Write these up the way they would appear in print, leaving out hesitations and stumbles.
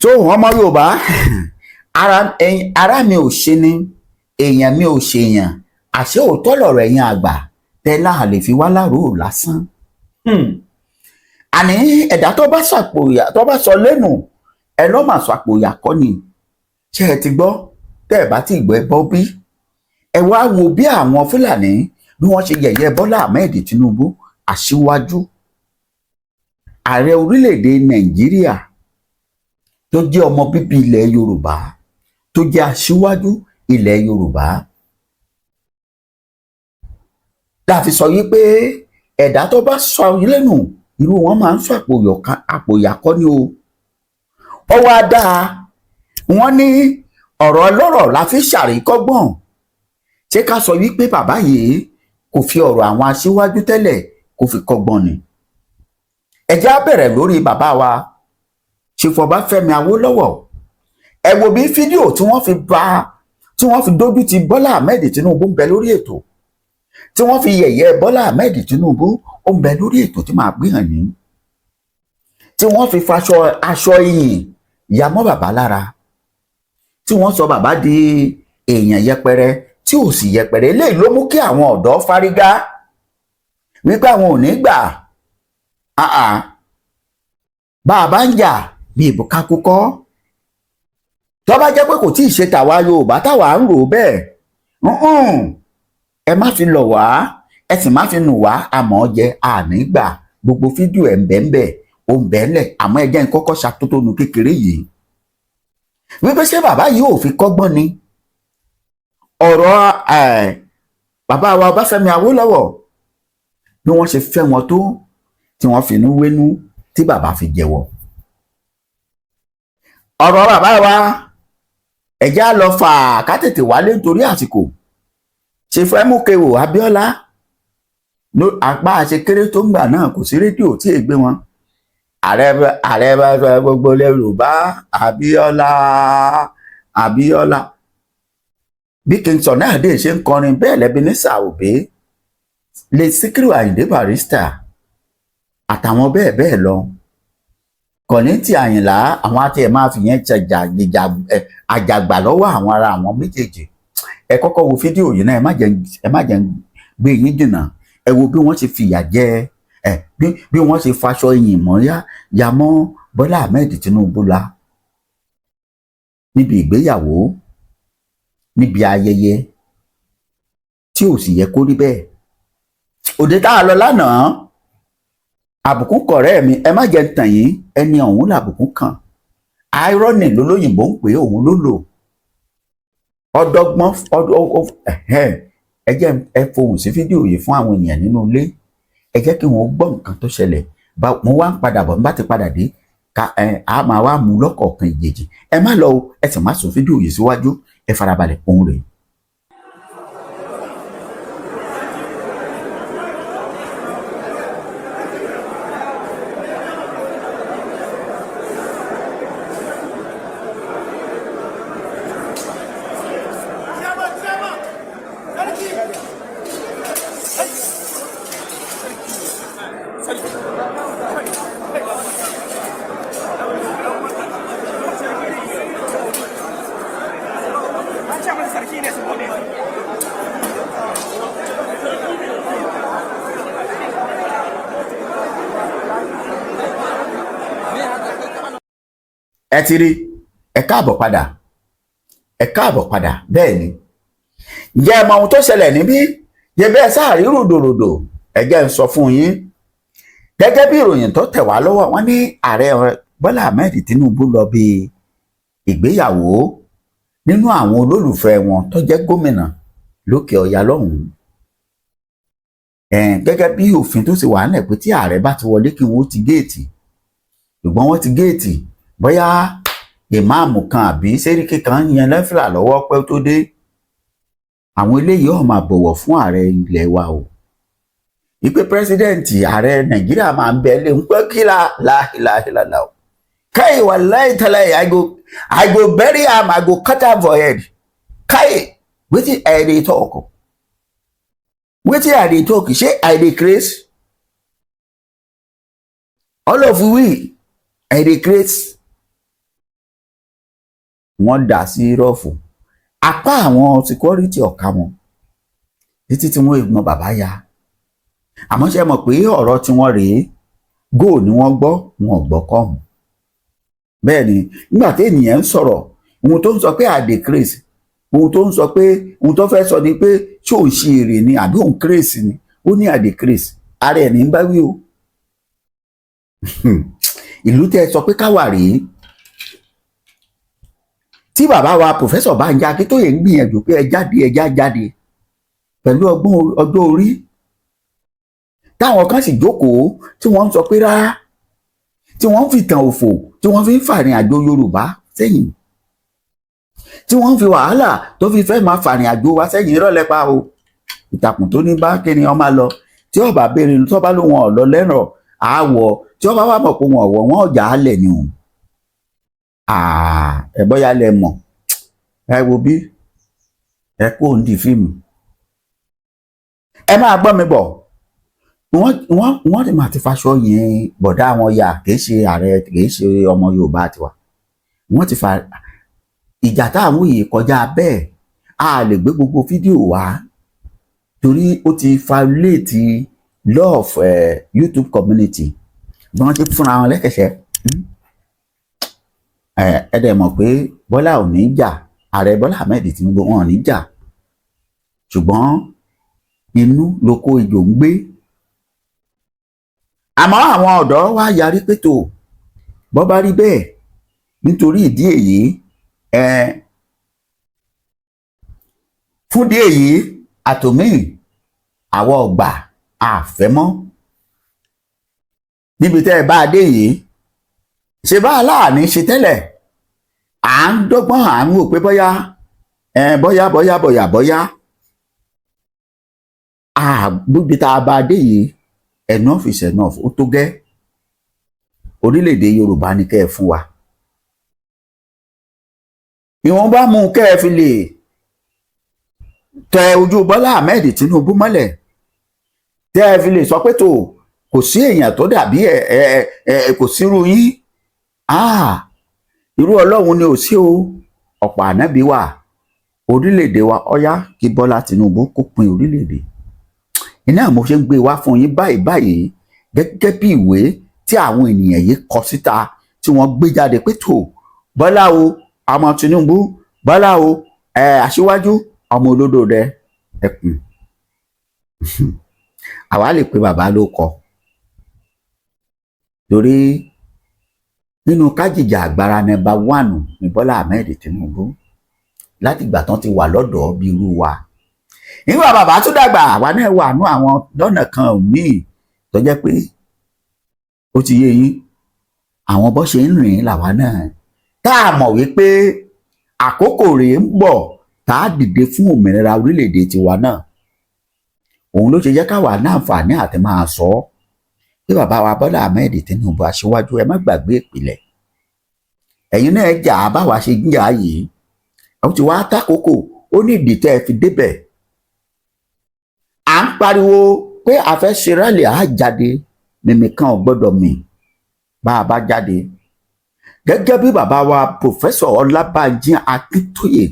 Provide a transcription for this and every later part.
tó ọmọ Yorùbá ara mi ò ṣe ni èèyàn mi ò ṣèèyàn àṣé òótọ́ lọ̀rọ̀ ẹ̀yin àgbà tẹ́lá lè fi wá lárò lásán. Àní ẹ̀dá tó bá ṣàpòyà tó bá sọ lẹ́nu ẹ lọ́ mà ṣàpòyà kọ́ ni. Ṣé ẹ ti gbọ́ tẹ́ ẹ bá ti gbọ́ ẹ bọ́ bí? Ẹ wá wo bí àwọn Fúlàní bí wọ́n ṣe yẹ̀yẹ́ Bọ́lá Ahmed Tinubu aṣíwájú ààrẹ orílẹ̀-èdè Nàìjíríà tó jẹ́ ọmọ bíbí ilẹ̀ Yorùbá tó jẹ́ aṣíwájú ilẹ̀ Yorùbá. Láfi sọ yí pé ẹ̀dá tó bá sọ lẹ́nu irú wọn máa ń sọ àpòyà kọ́ ni o. Ó wá dáa wọ́n ní ọ̀rọ̀ ọlọ́rọ̀ la fi ṣàríkọ́gbọ̀n. Ṣé ká sọ wípé bàbá yìí kò fi ọ̀rọ̀ àwọn aṣíwájú tẹ́lẹ̀ kò fi kọ́gbọ́n ni? Ẹ jẹ́ á bẹ̀rẹ̀ lórí bàbá wa Chief Ọbáfẹ́mi Awólọ́wọ̀. Ẹ wo bí fídíò tí wọ́n fi dójú ti Bọ́lá Ahmed Tinubu ń bẹ lórí ètò, tí wọ́n fi yẹ̀yẹ́ Bọ́lá Ahmed Tinubu ó ń bẹ lórí ètò tí màá gbé hàn yín, tí wọ́n fi faṣọ aṣọ ìyìn ya mọ́ bàbá lára, tí wọ́n sọ bàbá di èèyàn yẹpẹrẹ tí ò sì yẹpẹrẹ. Eléyìí ló mú kí àwọn ọ̀dọ́ fárígá wípé àwọn ò ní gbà bá a bá ń jà bí ìbùkà kúkọ́. Tó bá jẹ́ pé kò tí ì ṣe tàwa Yorùbá táwa ń rò bẹ́ẹ̀, ẹ má fi lọ̀ wá ẹ sì má fi nù wá àmọ́ jẹ àní gbà. Gbogbo fídíò ẹ̀ ń bẹ́ẹ̀ ó ń bẹ́ẹ̀lẹ̀, àmọ́ ẹ jẹ́ n kọ́kọ́ ṣàtótónu kékeré yìí wípé ṣé bàbá yìí ò fi kọ́gbọ́n ni? Ọ̀rọ̀ bàbá wa Ọbáfẹ́mi Awólọ́wọ̀ bí wọ́n ṣe fẹ́ wọn tó tí wọ́n finú wénú tí bàbá fi jẹ́wọ́. Ọ̀rọ̀ bàbá wa ẹ̀já lọ fà ká tètè wálé nítorí àsìkò. Ṣe fẹ́ mú kewò Abíọ́lá apá àṣekéré tó ń gbà náà kò sí rédíò tí è gbé wọn. Ààrẹ bá gbogbo ilẹ̀ Yorùbá Abíọ́lá bí Kingston náà dé ṣe ń kọrin bẹ́ẹ̀ lẹ́bi ní sàòbé lè Síkírù Àyìndé Barrister àtàwọn bẹ́ẹ̀ bẹ́ẹ̀ lọ. Kọ̀lẹ́ntì Àyìnlá àwọn àti ẹ̀ máa fi yẹn àjàgbà lọ́wọ́ àwọn ará àwọn méjèèjì. Ẹ kọ́kọ́ wo fídíò yìí náà ẹ má jẹ́ gbé yín jìnnà. Ẹ wo bí wọ́n ṣe fìyà jẹ bí wọ́n ṣe faṣọ ìyìn mọ́ ya mọ́ Bọ́lá Ahmed Tinubu la níbi ìgbéyàwó, níbi ayẹyẹ tí ò sì yẹ kó rí bẹ́ẹ̀. Òde tá a lọ lánàá àbùkù kọ̀rẹ́ mi, ẹ má jẹ́ tàn yín, ẹni ọ̀hún làbùkù kàn. Irony lolóyìnbó ń pè òun ló lò. Ọdọgbọ́n ẹ jẹ́ ẹ fohùn sí fídíò yìí fún àwọn ènìyàn nínú ilé. Ẹ jẹ́ kí wọ́n gbọ́ nǹkan tó ṣẹlẹ̀. Mo wá ń padà bọ̀, n bá ti padà dé a máa wá mú lọ́kọ̀ọ̀kan ìjèjì. Ẹ má lọ ẹ sì má sún fídíò yìí síwájú, ẹ farabalẹ̀ òun rèé. Ẹ ti rí, ẹ káàbọ̀ padà bẹ́ẹ̀ ni. Ǹjẹ́ ẹ mọ ohun tó ṣẹlẹ̀ níbí? Yẹ bẹ́ẹ̀ sáà rí ròdòròdò. Ẹ jẹ́ n sọ fún yín gẹ́gẹ́ bí ìròyìn tó tẹ̀ wá lọ́wọ́. Wọ́n ní ààrẹ Bọ́lá Ahmed Tinubu lọ bí ìgbéyàwó nínú àwọn olólùfẹ́ wọn tó jẹ́ gómìnà lókè ọ̀yà lọ́hùn-ún. Gẹ́gẹ́ bí òfin tó sì wà nílẹ̀ pé tí ààrẹ bá ti wọlé kí wọ́n ti géètì, ṣùgbọ́n wọ́n ti géètì bóyá ìmáàmù kan àbí sẹ́ríkì kan yẹn lẹ́fìlà lọ́wọ́ pẹ́ tó dé. Àwọn eléyìí ọ̀ máa bọ̀wọ̀ fún ààrẹ ilẹ̀ wa o. Ìpè pírẹsidẹ́ǹtì ààrẹ Nàìjíríà máa ń bẹ lé ń pẹ́ kí láìláìláìlá o. Káyì wà láìtàláì I go bury am, I go cut am for head. Káyì wetin I dey talk? Wetin I dey talk? Ṣé I dey craze? All of we I dey craze. wọ́n dà sí rọ́ọ̀fù apá àwọn security ọ̀ka wọn títí tí wọ́n mọ bàbá ya àmọ́ ṣe mọ̀ pé ọ̀rọ̀ tí wọ́n rèé góò ni wọ́n gbọ́ wọn ò gbọ́ kọ́hún bẹ́ẹ̀ ni nígbà tí ènìyàn ń sọ̀rọ̀ ohun tó ń sọ pé àdè craze ohun tó ń sọ pé ohun tó fẹ́ sọ ni pé ṣé òun ṣe èrè ni àbí òun craze ni ó ní àdè craze ara ẹ̀ ní ń bá wí o ìlú tẹ́ sọ pé káwà rèé tí bàbá wa pòfẹ́sọ̀ Bánjí Akíntóyè ń gbìyànjú pé ẹja jáde pẹ̀lú ọgbọ́n ọjọ́ orí táwọn kan sì jókòó tí wọ́n ń sọ pé rárá tí wọ́n ń fi tàn òfò tí wọ́n fi ń fàrìn àjò Yorùbá sẹ́yìn tí wọ́n ń fi wàhálà tó fi fẹ́ máa fàrìn àjò wa sẹ́yìn ìrọ̀lẹ́ pa o ìtàkùn tó ní bá kíni ọmọ lọ tí ọba béèrè tó bá lóun ọ̀lọ́ lẹ́rọ̀ àwọ̀ tí ọba wà mọ̀ pé wọn ọ̀wọ̀ wọn ọ̀jà á lẹ̀ ni o ẹ bọ́yá lẹ mọ̀ ẹ wo bí ẹ kó ń di fíìmù ẹ máa gbọ́ mi bọ̀ wọ́n ti máa ti faṣọ yẹn bọ̀dá wọn ya kìí ṣe ààrẹ kìí ṣe ọmọ Yorùbá tiwa wọ́n ti fa ìjà táwọn yìí kọjá bẹ́ẹ̀ a lè gbé gbogbo fídíò wá torí ó ti violate law of YouTube community bí wọ́n ti fúnra wọn lẹ́kẹ̀ṣẹ́ ẹ dẹ̀ mọ̀ pé Bọ́lá ò ní jà ààrẹ Bọ́lá Ahmed Tinubu wọn ò ní jà ṣùgbọ́n inú lóko ejò ń gbé àmọ́ àwọn ọ̀dọ́ wá yarí pé tó bọ́ bá rí bẹ́ẹ̀ nítorí ìdí èyí fúndí èyí àtòmíì àwọn ọgbà àfẹ́mọ́ níbi tẹ́ ẹ bá dé yìí ṣe bá aláàní ṣe tẹ́lẹ̀ à ń dọ́gbọ́n à ń wò pé bóyá gbígbé tá a bá dé yìí enough is enough ó tó gẹ́ orílẹ̀-èdè Yorùbá ní kẹ́ ẹ fún wa ìwọ̀n bá mú kẹ́ ẹ fi lè tẹ ojú Bọ́lá Ahmed Tinubu mọ́lẹ̀ tẹ́ ẹ fi lè sọ pé tó kò sí èèyàn tó dàbí kò sírú yín irú Ọlọ́run ni ò sí o ọ̀pọ̀ ànábì wà orílẹ̀-èdè wa ọ̀yá kí Bọ́lá Tinubu kó pin orílẹ̀-èdè iná mo ṣe ń gbé wá fún yín báyìí gẹ́gẹ́ bí ìwé tí àwọn ènìyàn yìí kọ síta tí wọ́n gbé jáde pé tó Bọ́lá o ọmọ Tinubu Bọ́lá o aṣíwájú ọmọ olódò rẹ ẹkùn àwa lè pe bàbá ló kọ torí nínú kájìjà àgbára nẹ́mbà 1 ní Bọ́lá Ahmed Tinubu láti ìgbà tán ti wà lọ́dọ̀ bí irú wa nígbà bàbá tún dàgbà àwa náà wà nú àwọn lọ́nà kan míì tó jẹ́ pé ó ti yé yín àwọn bó ṣe ń rìn làwa náà tá a mọ̀ wípé àkókò rèé ń bọ̀ tá a dìde fún òmìnira orílẹ̀-èdè tiwa náà òun ló ṣe jẹ́ káwa náà àǹfààní àti máa sọ pé bàbá wa Bọ́lá Ahmed Tinubu aṣíwájú ẹ má gbàgbé ìpìlẹ̀ ẹ̀yin náà jà báwa ṣe ń jà yìí ó ti wá tákòókò ó ní ìdí tẹ́ ẹ fi débẹ̀ à ń pariwo pé a fẹ́ ṣe rálì á jáde mímì kan ò gbọ́dọ̀ mì bá a bá jáde gẹ́gẹ́ bí bàbá wa pòfẹ́sọ̀ Ọlábánjí Akíntóyè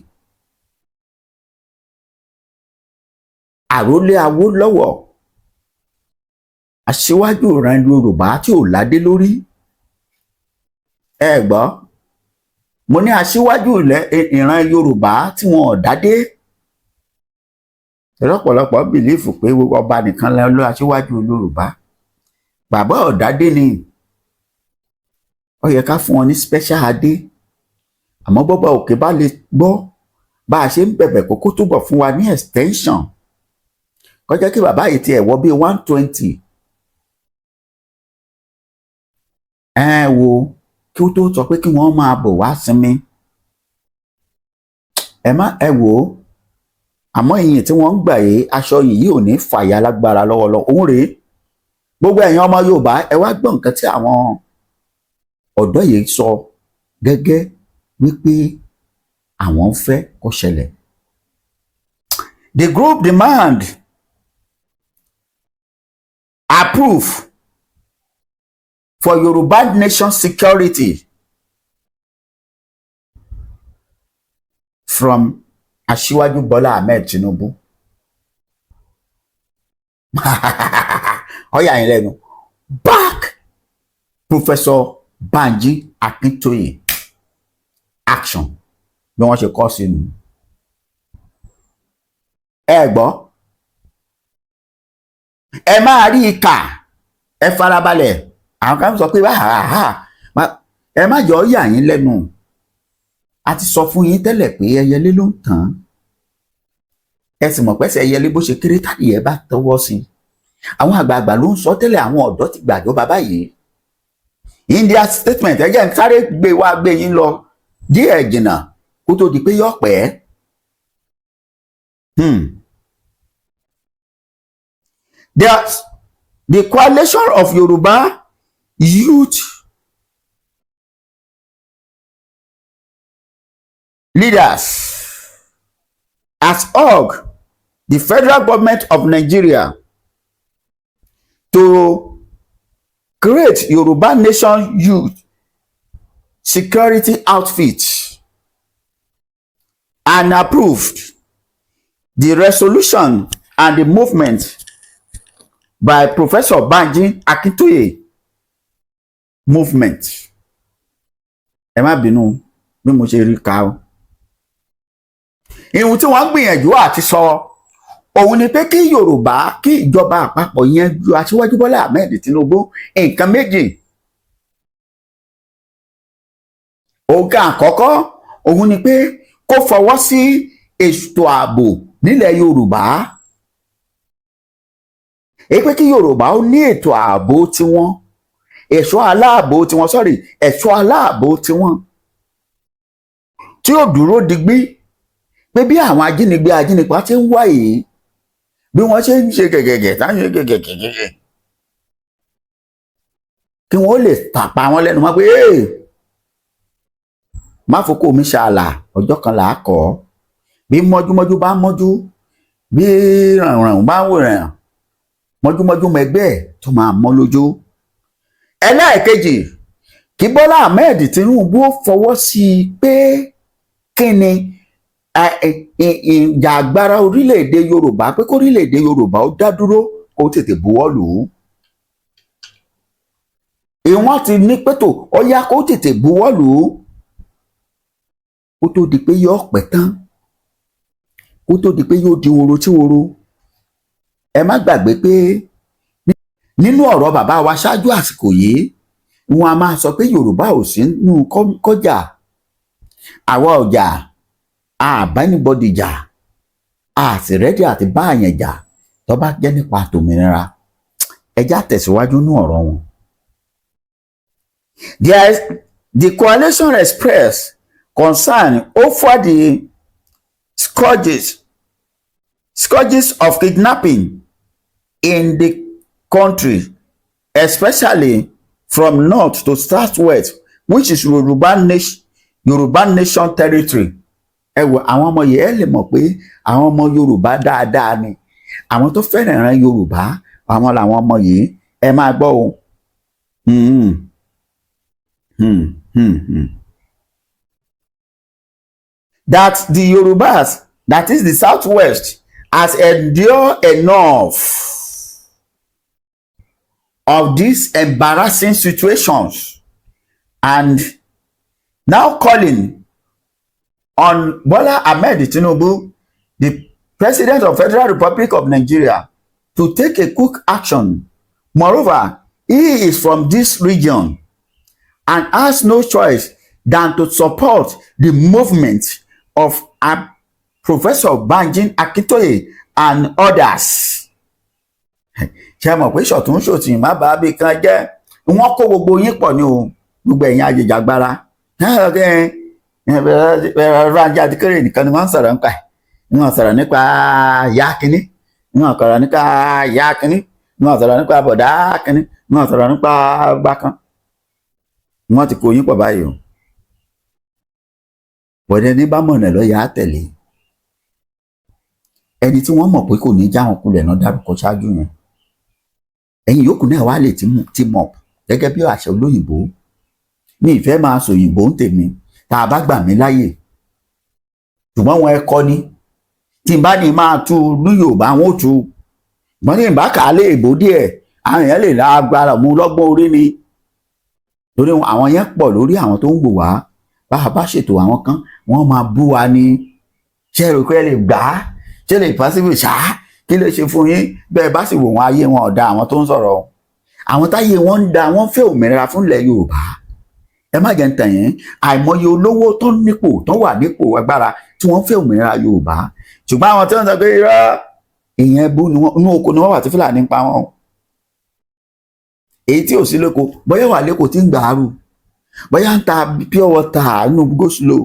àrólé Awólọ́wọ̀ aṣíwájú ìran Yorùbá tí ò ládé lórí ẹ gbọ́ mo ní aṣíwájú ìran Yorùbá tí wọn ò dádé lọ́pọ̀lọpọ̀ bìlífù pé ọba nìkan lọ aṣíwájú Yorùbá bàbá ọ̀dádé ni ó yẹ ká fún wọn ní special adé àmọ́ bọ́bá òkè bá lè gbọ́ bá a ṣe ń bẹ̀bẹ̀ kókó túbọ̀ fún wa ní extension kọjá kí bàbá yìí tiẹ̀ wọ bíi 120 wo kí ó tó sọ pé kí wọ́n máa bọ̀ wá sinmi ẹ wò ó àmọ́ ìyìn tí wọ́n ń gbà yìí aṣọ yìí ò ní fàyà lágbára lọ́wọ́lọ́wọ́ òun rèé gbogbo ẹ̀yin ọmọ Yorùbá ẹ wá gbọ́ nǹkan tí àwọn ọ̀dọ́ yìí sọ gẹ́gẹ́ wípé àwọn ń fẹ́ kó ṣẹlẹ̀. The group demand approve for Yoruba nation security from Aṣíwájú Bọ́lá Ahmed Tinubu. Ó yà yín lẹ́nu. Back Professor Banji Akintoye action bí wọ́n ṣe kọ sínú. Ẹ gbọ́, ẹ máa rí ìkà, ẹ farabalẹ̀. Àwọn kan sọ pé ẹ má jọ yà yín lẹ́nu. A ti sọ fún yín tẹ́lẹ̀ pé ẹyẹlé ló ń tàn. Ẹ sì mọ̀ pẹ́sẹ̀ ẹyẹlé bó ṣe kéré tàbí ẹ bá tọwọ́ sí. Àwọn àgbààgbà ló ń sọ tẹ́lẹ̀, àwọn ọ̀dọ́ ti gbàjọba báyìí. India statement ẹ jẹ́ n sáré gbé yín lọ díẹ̀ jìnnà kó tó di pé yọ pẹ́. The coalition of Yoruba youth leaders has urged the federal government of Nigeria to create Yoruba Nation Youth Security Outfit and approved the resolution and the movement by Professor Banji Akintoye movement. Ẹ má bínú bí mo ṣe rí ká o. Ìhun tí wọ́n gbìyànjú àti sọ òun ni pé kí Yorùbá, kí ìjọba àpapọ̀ yẹn ju Aṣíwájú Bọ́lá Ahmed Tinubu nǹkan méjì. Ọ̀gá àkọ́kọ́ òun ni pé kó fọwọ́ sí ètò ààbò nílẹ̀ Yorùbá. Pé kí Yorùbá ó ní ètò ààbò tiwọn, ẹ̀ṣọ́ aláàbò tiwọn, ẹ̀ṣọ́ aláàbò tiwọn tí ó dúró digbí. Pé bí àwọn ajínigbé ti ń wá yìí, bí wọ́n ṣe ń ṣe gẹ̀gẹ̀gẹ̀ táwọn gẹ̀gẹ̀gẹ̀, kí wọ́n lè tàpá wọn lẹ́nu mọ́ pé má fokó mi ṣàlà, ọjọ́ kan là á kọ́. Bí mọ́júmọ́jú bá mọ́jú, bí rànràn bá wò ràn, mọ́júmọ́jú mẹgbẹ́ ẹ̀ tó máa mọ́ lójú. Ẹlẹ́ẹ̀kejì, kí Bọ́lá Ahmed Tinubu fọwọ́ sí i pé kí ni ìjà agbára orílẹ̀-èdè Yorùbá, pé kó orílẹ̀-èdè Yorùbá ó dá dúró, kó tètè buwọ́ lù ú. Ìwọ́n ti ní pẹ́tò ó yá kó tètè buwọ́ lù ú kó tó di pé yóò pẹ́ tán, kó tó di pé yóò di woro tí woro. Ẹ má gbàgbé pé nínú ọ̀rọ̀ bàbá wa ṣáájú àsìkò yìí, wọn a máa sọ pé Yorùbá ò sí nínú kọjà, àwa ọjà, àbánibọ́dì jà, àsìrẹ́dì àti báàyàn jà tó bá jẹ́ nípa tòmìnira. Ẹjá tẹ̀síwájú nínú ọ̀rọ̀ wọn. The coalition expressed concern over the scourges of kidnapping in the country, especially from north to southwest, which is Yoruba Nation territory. Ẹ wò àwọn ọmọ yìí, ẹ lè mọ̀ pé àwọn ọmọ Yorùbá dáadáa ni, àwọn tó fẹ́ràn ìran Yorùbá, àwọn làwọn ọmọ yìí. Ẹ máa gbọ́ o. That the Yorubas, that is the southwest, has endured enough of these embarrassing situations and now calling on Bola Ahmed Tinubu, the President of Federal Republic of Nigeria, to take a quick action. Moreover, he is from this region and has no choice than to support the movement of Professor Banji Akintoye and others. Ṣé mọ̀ pé ṣọ̀tún ṣòtì má bàa bí kan jẹ́, wọ́n kó gbogbo yín pọ̀ ní o, gbogbo ẹ̀yin ajìjàgbara. Ransom Advocacy nìkan ni wọ́n ń sọ̀rọ̀ nípa ẹ̀. Wọ́n sọ̀rọ̀ nípa ìyá kínní, wọ́n sọ̀rọ̀ nípa ìyá kínní, wọ́n sọ̀rọ̀ nípa bọ̀dá kínní, wọ́n sọ̀rọ̀ nípa gbàkan. Wọ́n ti kó yín pọ̀ báyìí o. Bọ̀dẹ̀ ní bá mọ̀nà lọ́yà á tẹ̀lé. Ẹni tí wọ́n mọ̀ pé kò ní já wọn kulẹ̀ náà dárúkọ ṣáájú yẹn. Ẹ̀yin yòókù náà wá lè ti mọ̀ gẹ́gẹ́ bí àṣẹ olóyìnbó. Mi ìfẹ́ máa sọ òyìnbó ń tèmi, tá a bá gbà mí láyè. ṣùgbọ́n wọn ẹ̀kọ́ ni tí n bá ní máa tú ní Yorùbá wọn ò tú ṣùgbọ́n tí n bá kà á lé èbó díẹ̀ àwọn èèyàn lè la agbára mú lọ́gbọ́n orí ni torí àwọn yẹn pọ̀ lórí àwọn tó ń gbò wá bá a bá ṣètò àwọn kan wọ́n máa bú wa ní ṣé èrò pé ẹ lè gbà á ṣé lè pàṣípè ṣá kí ló ṣe fún yín bẹ́ẹ̀ bá sì wò wọn ayé wọn ọ̀dà àwọn tó ń sọ̀rọ̀ àwọn táyé wọn ń da wọn fẹ́ òmìnira fúnlẹ̀ Yorùbá ẹ má jẹ́ ń tàn yín àìmọye olówó tó nípò tó wà nípò agbára tí wọ́n fẹ́ òmìnira Yorùbá ṣùgbọ́n àwọn tí wọ́n sọ pé irọ́ ìyẹn bú ni wọ́n inú oko ni wọ́n wà tí Fúlàní ń pa wọn èyí tí ò sí lóko bóyá wà lẹ́kọ̀ọ́ tí ń gbàárù bóyá ń ta pure water nínú go slow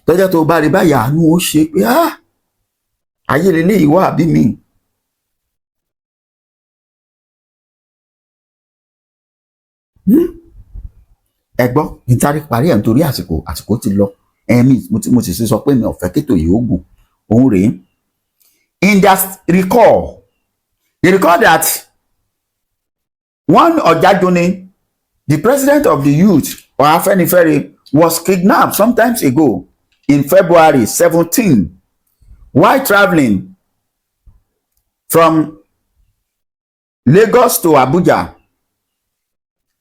tọ́jọ́ tó bá rí báyà àánú ó ṣe pé ayé lélẹ́yìí wà bí mi. Ẹ gbọ́ nítorí parí ẹ̀ nítorí àsìkò ti lọ ẹ̀mí mo sì sọ pé mi ò fẹ́ kétò yìí ó gùn òun rèé. In their recall they recall that one Ọ̀jájúni the president of the youth or Afẹ́nifẹ́re was kidnapped sometimes ago in February 17 while travelling from Lagos to Abuja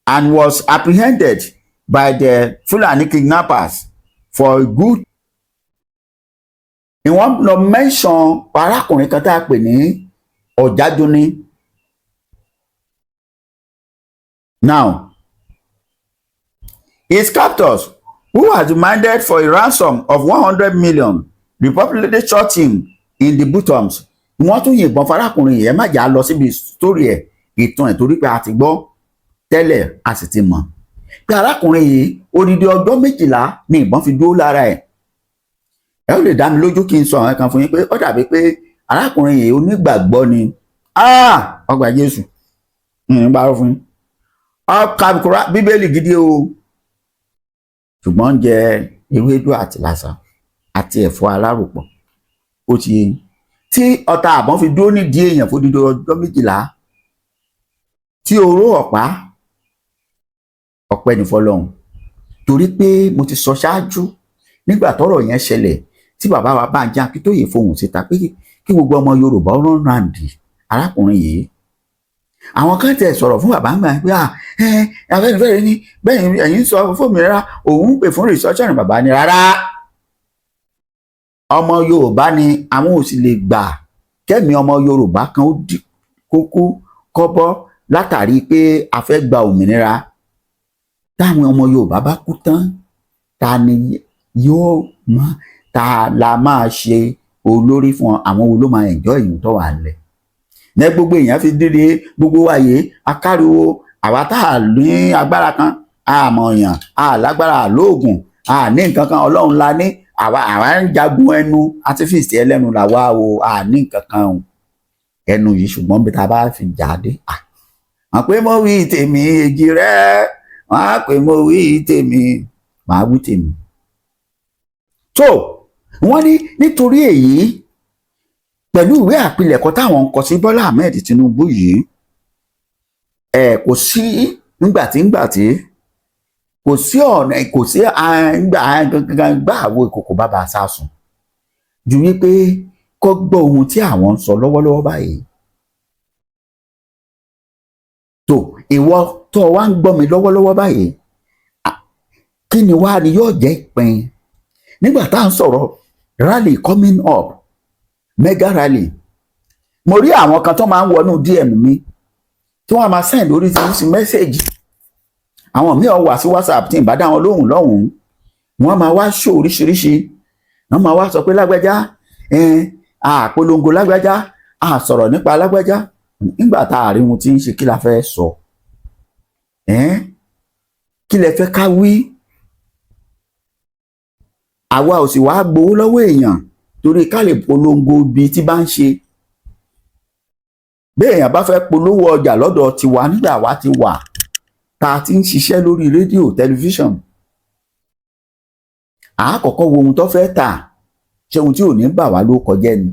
and was apprehended by the Fulani kidnappers for a good. Ni wọ́n lọ mention arákùnrin kan tá a pè ní Ọ̀jájúni. Now, his captors, who had demanded for a ransom of 100 million, reportedly shot him in the bottoms. Wọ́n tún yìnbọn farákùnrin yẹn má jà lọ síbi sítórì ẹ̀ ìtàn ẹ̀ torí pé a ti gbọ́ tẹ́lẹ̀ a sì ti mọ̀ pé arákùnrin yìí odidi ọjọ́ 12 ni ìbọn fi dúró lára ẹ̀. Ẹ ó lè dá mi lójú kí n sọ àwọn kan fún yín pé ó dàbí pé arákùnrin yìí onígbàgbọ́ ni ọgbà Jésù bá rọ fún yín ọkà Bíbélì gidi o ṣùgbọ́n ń jẹ ewédú àti làṣà àti ẹ̀fọ́ alárùpọ̀ ó ti tí ọta àbọ̀n fi dúró nídìí èèyàn fún dídó ọjọ́ 12 tí oró ọ̀pẹ ní fọlọ́hún torí pé mo ti sọ ṣáájú nígbà tọ́rọ̀ yẹn ṣẹlẹ̀ tí bàbá wa Bánjí Akíntóyè fohùn síta pé kí gbogbo ọmọ Yorùbá rán ràǹdì arákùnrin yìí àwọn kan tẹ̀ sọ̀rọ̀ fún bàbá ńgbà pé Afẹ́nifẹ́re ní bẹ́ẹ̀ ẹ̀yin sọ fòmìnira òun ń pè fún researcher ní bàbá ní rárá ọmọ Yorùbá ni àwọn ò sì lè gbà kẹ́mi ọmọ Yorùbá kan ó di kókó kọ́bọ́ látàrí pé a fẹ́ gba òmìnira táwọn ọmọ Yorùbá bá kú tán ta ni yóò mọ̀ ta la máa ṣe olórí fún àwọn wo ló máa enjoy ìyún tó wà lẹ̀ ní gbogbo èèyàn fi dìde gbogbo wáyé akáriwo àwa tá a ní agbára kan àmọ́ èèyàn alágbára lóògùn ní nǹkan kan Ọlọ́run la ní àwa ń jagun ẹnu artifice ẹlẹ́nu làwa o ní nǹkan kan ẹnu yìí ṣùgbọ́n bí ta bá fi jáde wọ́n pé mo wí tèmi èjì rẹ wọ́n pé mo wí tèmi màá wí tèmi. tó wọ́n ní nítorí èyí pẹ̀lú ìwé àpilẹ̀kọ táwọn ń kọ sí Bọ́lá Ahmed Tinubu yìí kò sí ngbàtí kò sí ọ̀nà kò sí gbà àwo ìkòkò bàbá sásùn ju wípé kó gbọ́ ohun tí àwọn ń sọ lọ́wọ́lọ́wọ́ báyìí. tó ìwọ tó wá ń gbọ́ mi lọ́wọ́lọ́wọ́ báyìí kí ni wá ni yóò jẹ́ ìpín nígbà tá à ń sọ̀rọ̀ rally coming up mega rally mo rí àwọn kan tó máa ń wọnú DM mi tí wọ́n máa send oríṣiríṣi mẹ́sẹ̀gì àwọn míì wá sí WhatsApp tí n bá dá wọn lóhùn lọ́hùn wọ́n máa wá ṣó oríṣiríṣi wọ́n máa wá sọ pé lágbájá àpolongo lágbájá sọ̀rọ̀ nípa lágbájá nígbà tá a rí ohun tí ń ṣe kí la fẹ́ sọ kí lẹ fẹ́ ká wí àwa ò sì wá gbowó lọ́wọ́ èèyàn torí ká lè polongo ibi tí bá ń ṣe bí èèyàn bá fẹ́ polówó ọjà lọ́dọ̀ tiwa nígbà wá ti wà tá a ti ń ṣiṣẹ́ lórí rédíò tẹlifíṣàn àkọ́kọ́ wo ohun tó fẹ́ tà ṣé ohun tí ò ní bà wá ló kọjá ni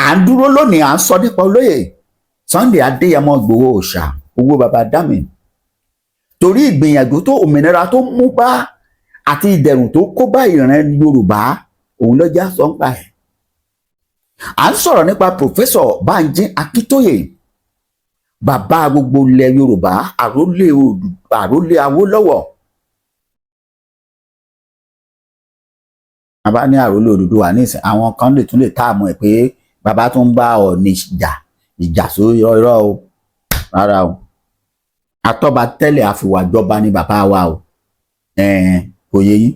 à ń dúró lónìí à ń sọ nípa olóyè Sunday Adéyẹmọ Ìgbòho Òòṣà owó baba dami torí ìgbìyànjú tó òmìnira tó mú bá àti ìdẹ̀rùn tó kó bá ìran Yorùbá òun ló já sọ ń pa ẹ̀. À ń sọ̀rọ̀ nípa Pòfẹ́sọ̀ Bánjí Akíntóyè, bàbá gbogbo ilẹ̀ Yorùbá, àrólé Awólọ́wọ̀. Bàbá ní àrólé Odùduwà nísìn, àwọn kan lè tún lè táàmù ẹ̀ pé bàbá tó ń bá Ọọ̀ni ìjà sórí irọ́ o, rárá o. Atọ́ba tẹ́lẹ̀ àfìwàjọba ni bàbá wa o, kò yé yín.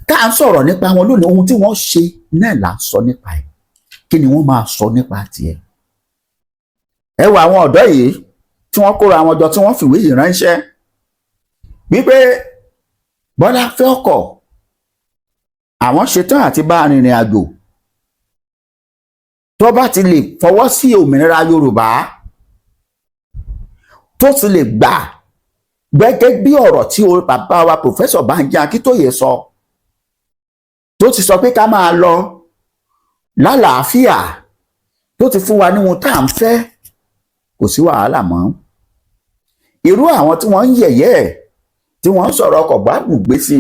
Tá à ń sọ̀rọ̀ nípa wọn lónìí, ohun tí wọ́n ṣe náà là ń sọ nípa ẹ̀. Kí ni wọ́n máa sọ nípa tiẹ̀? Ẹ wo àwọn ọ̀dọ́ yìí tí wọ́n kóra wọn jọ tí wọ́n fìwé yìí ránṣẹ́ wípé Bọ́lá fẹ́ ọkọ̀, àwọn ṣetán àti bá arìnrìn àjò tó bá ti lè fọwọ́ sí òmìnira Yorùbá, tó ti lè gbà gẹ́gẹ́ bí ọ̀rọ̀ tí bàbá wa Pòfẹ́sọ̀ Bánjí Akíntóyè sọ, tó ti sọ pé ká máa lọ lálàáfíà, tó ti fún wa ní ohun tá à ń fẹ́, kò sí wàhálà mọ́. Irú àwọn tí wọ́n ń yẹ̀yẹ́ ẹ̀, tí wọ́n ń sọ̀rọ̀ ọkọ̀ gbádùn gbé sí,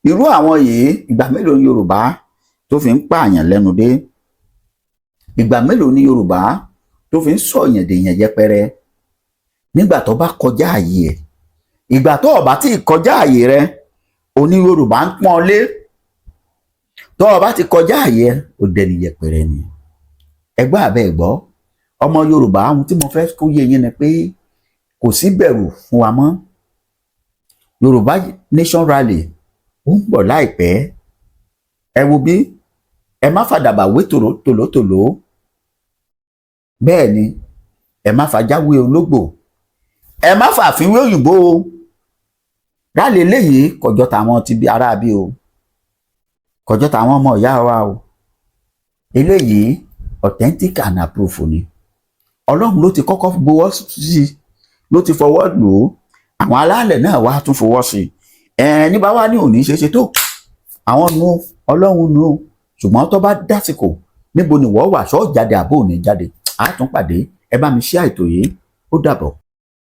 irú àwọn yìí ìgbà mélòó ni Yorùbá tó fi ń pààyàn lẹ́nu dé? Ìgbà mélòó ni Yorùbá tó fi ń sọ̀yàn dèèyàn yẹpẹrẹ nígbà tó bá kọjá ààyè ẹ̀? Ìgbà tó bá ti kọjá ààyè rẹ, oní Yorùbá ń pọ́n lé. Tó bá ti kọjá ààyè ẹ̀, ó dẹni yẹpẹrẹ ni. Ẹgbẹ́ àbẹ́ ẹ̀gbọ́, ọmọ Yorùbá, ohun tí mo fẹ́ kó yé yín ni pé kò sí bẹ̀rù fún wa mọ́. Yorùbá Nation Rally ó ń bọ̀ láìpẹ́. Ẹ wo bí, ẹ má fàdàbà wé tòlótòló, bẹ́ẹ̀ ni ẹ má fàjáwé ológbò, ẹ má fàfiwé òyìnbó o. Rálì eléyìí kọjọ́ tàwọn ti bí ará bí o, kọjọ́ tàwọn ọmọ ìyá wa o. Eléyìí authentic and approved ni. Ọlọ́run ló ti kọ́kọ́ gbowó sí, ló ti fọwọ́ lò ó, àwọn alálẹ̀ náà wá tún fọwọ́ sí. Ní bá wá ní òní ṣeṣe tó, àwọn nu Ọlọ́run nu, ṣùgbọ́n tó bá dásìkò, níbo ni wọ́n wà, ṣọ́ jáde àbó òní jáde. A tún pàdé, ẹ bá mi share ètò yìí, ó dàbọ̀.